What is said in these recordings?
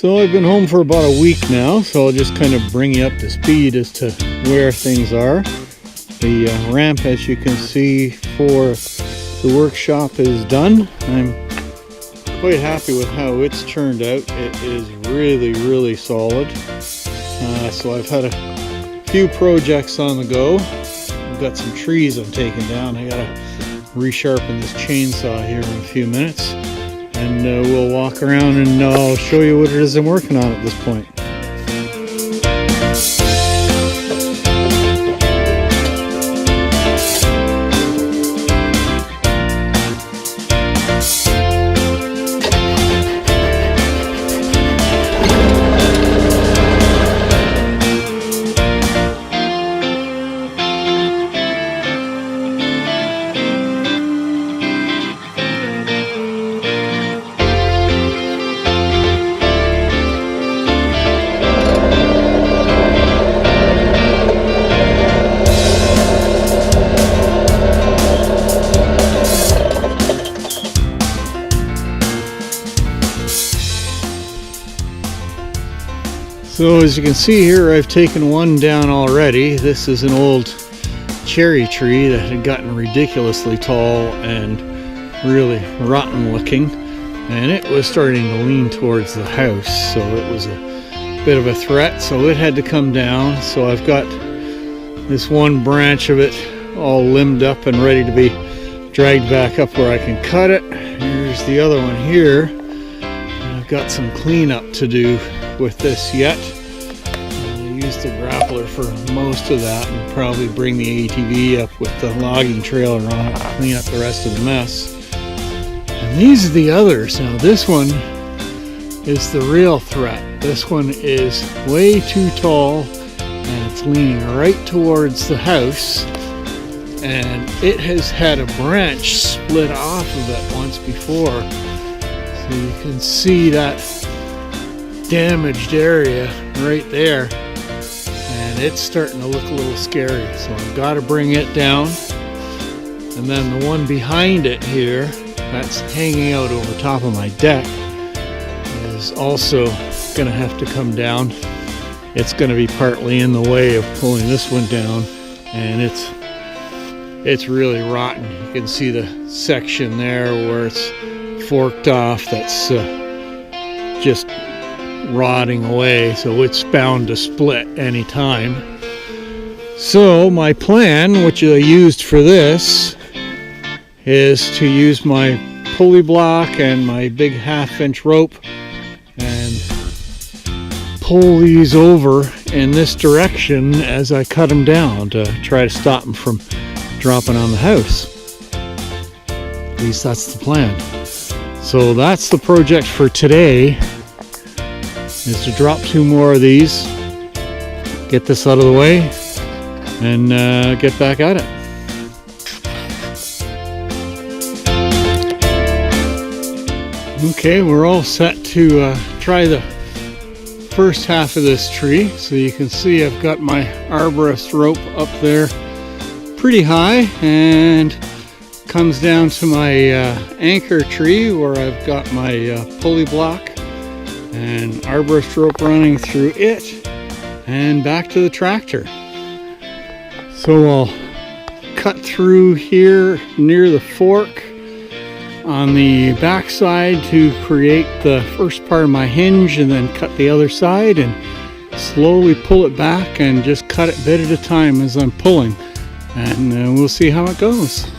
So I've been home for about a week now, so I'll just kind of bring you up to speed as to where things are. The ramp, as you can see, for the workshop is done. I'm quite happy with how it's turned out. It is really solid. So I've had a few projects on the go. I've got some trees I'm taking down. I gotta resharpen this chainsaw here in a few minutes. And we'll walk around and I'll show you what it is I'm working on at this point. So as you can see here, I've taken one down already. This is an old cherry tree that had gotten ridiculously tall and really rotten looking, and it was starting to lean towards the house, so it was a bit of a threat, so it had to come down. So I've got this one branch of it all limbed up and ready to be dragged back up where I can cut it. Here's the other one here. I've got some cleanup to do with this yet. I'll use the grappler for most of that and probably bring the ATV up with the logging trailer on it to clean up the rest of the mess. And these are the others. Now this one is the real threat. This one is way too tall and it's leaning right towards the house, and it has had a branch split off of it once before, so you can see that damaged area right there, and it's starting to look a little scary. So I've got to bring it down, and then the one behind it here that's hanging out over top of my deck is also going to have to come down. It's going to be partly in the way of pulling this one down, and it's really rotten. You can see the section there where it's forked off. That's just rotting away, so it's bound to split any time. So my plan, which I used for this, is to use my pulley block and my big 1/2-inch rope and pull these over in this direction as I cut them down to try to stop them from dropping on the house. At least that's the plan. So that's the project for today, is to drop 2 more of these, get this out of the way, and get back at it. Okay, we're all set to try the first half of this tree. So you can see I've got my arborist rope up there pretty high, and comes down to my anchor tree where I've got my pulley block and arborist rope running through it and back to the tractor. So I'll cut through here near the fork on the back side to create the first part of my hinge, and then cut the other side and slowly pull it back and just cut it bit at a time as I'm pulling, and we'll see how it goes.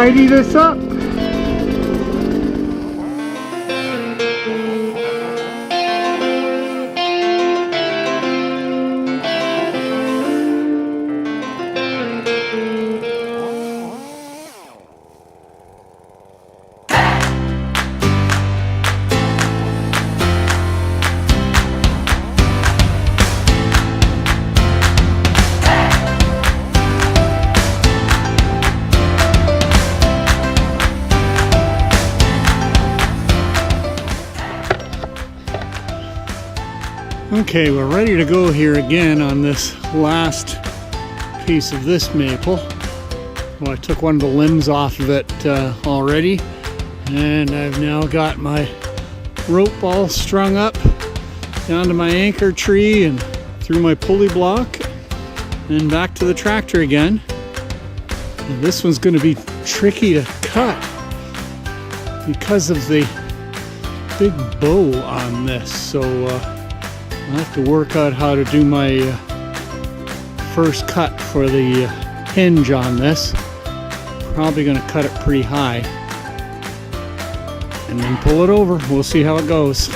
tidy this up. Okay, we're ready to go here again on this last piece of this maple. Well, I took one of the limbs off of it already, and I've now got my rope all strung up down to my anchor tree and through my pulley block and back to the tractor again. And this one's going to be tricky to cut because of the big bow on this, so I'll have to work out how to do my first cut for the hinge on this. Probably going to cut it pretty high and then pull it over. We'll see how it goes.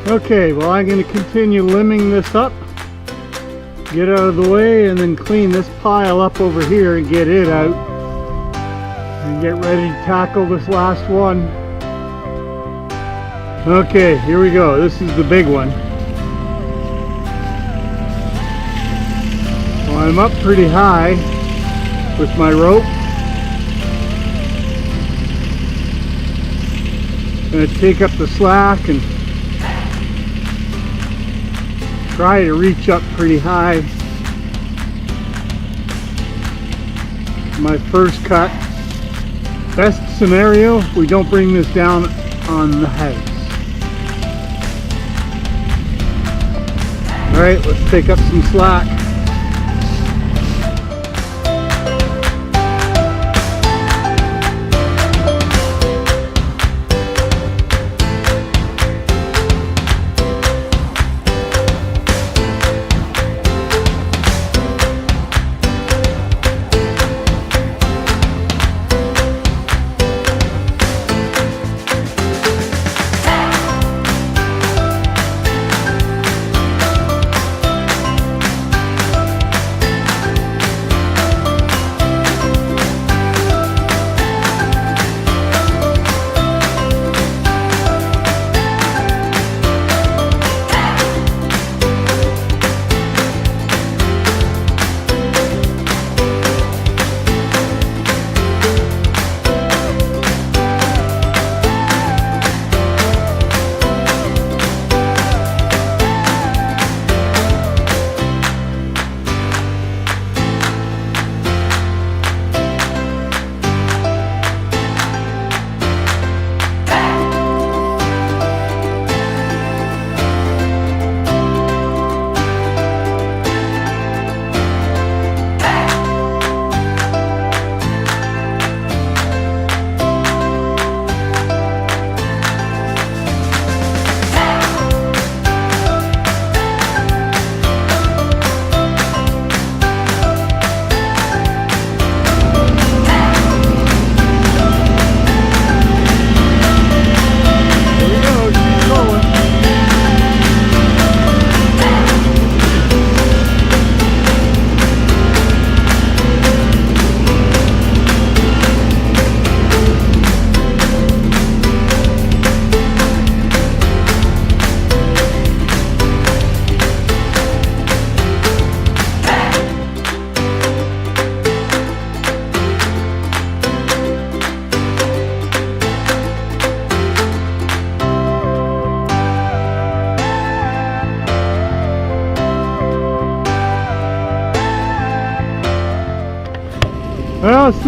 Okay, well, I'm going to continue limbing this up, get out of the way, and then clean this pile up over here and get it out and get ready to tackle this last one. Okay, here we go. This is the big one. Well, I'm up pretty high with my rope. I'm going to take up the slack and try to reach up pretty high. My first cut. Best scenario, we don't bring this down on the house. Alright, let's take up some slack.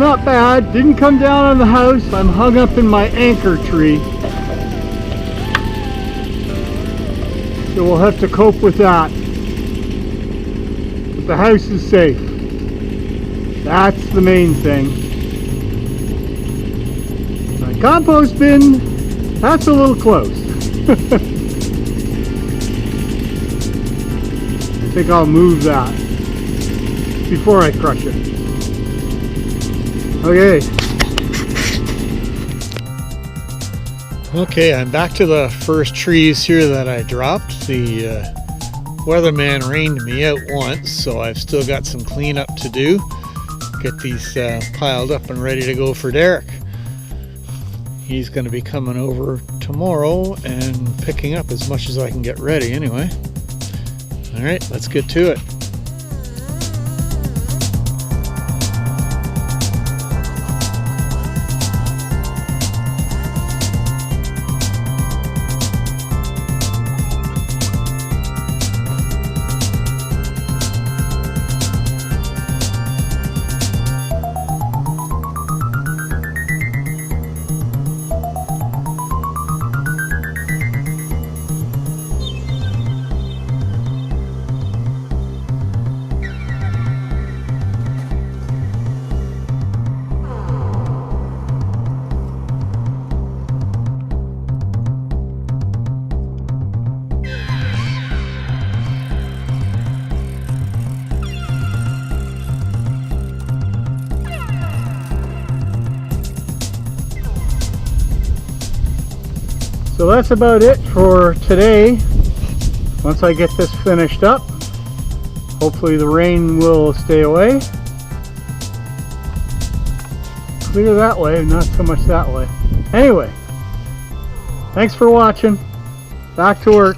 not bad. Didn't come down on the house. I'm hung up in my anchor tree. So we'll have to cope with that. But the house is safe. That's the main thing. My compost bin, that's a little close. I think I'll move that before I crush it. Okay, I'm back to the first trees here that I dropped. The weatherman rained me out once, so I've still got some cleanup to do. Get these piled up and ready to go for Derek. He's going to be coming over tomorrow and picking up as much as I can get ready anyway. Alright, let's get to it. So that's about it for today. Once I get this finished up, hopefully the rain will stay away. Clear that way, not so much that way. Anyway, thanks for watching. Back to work.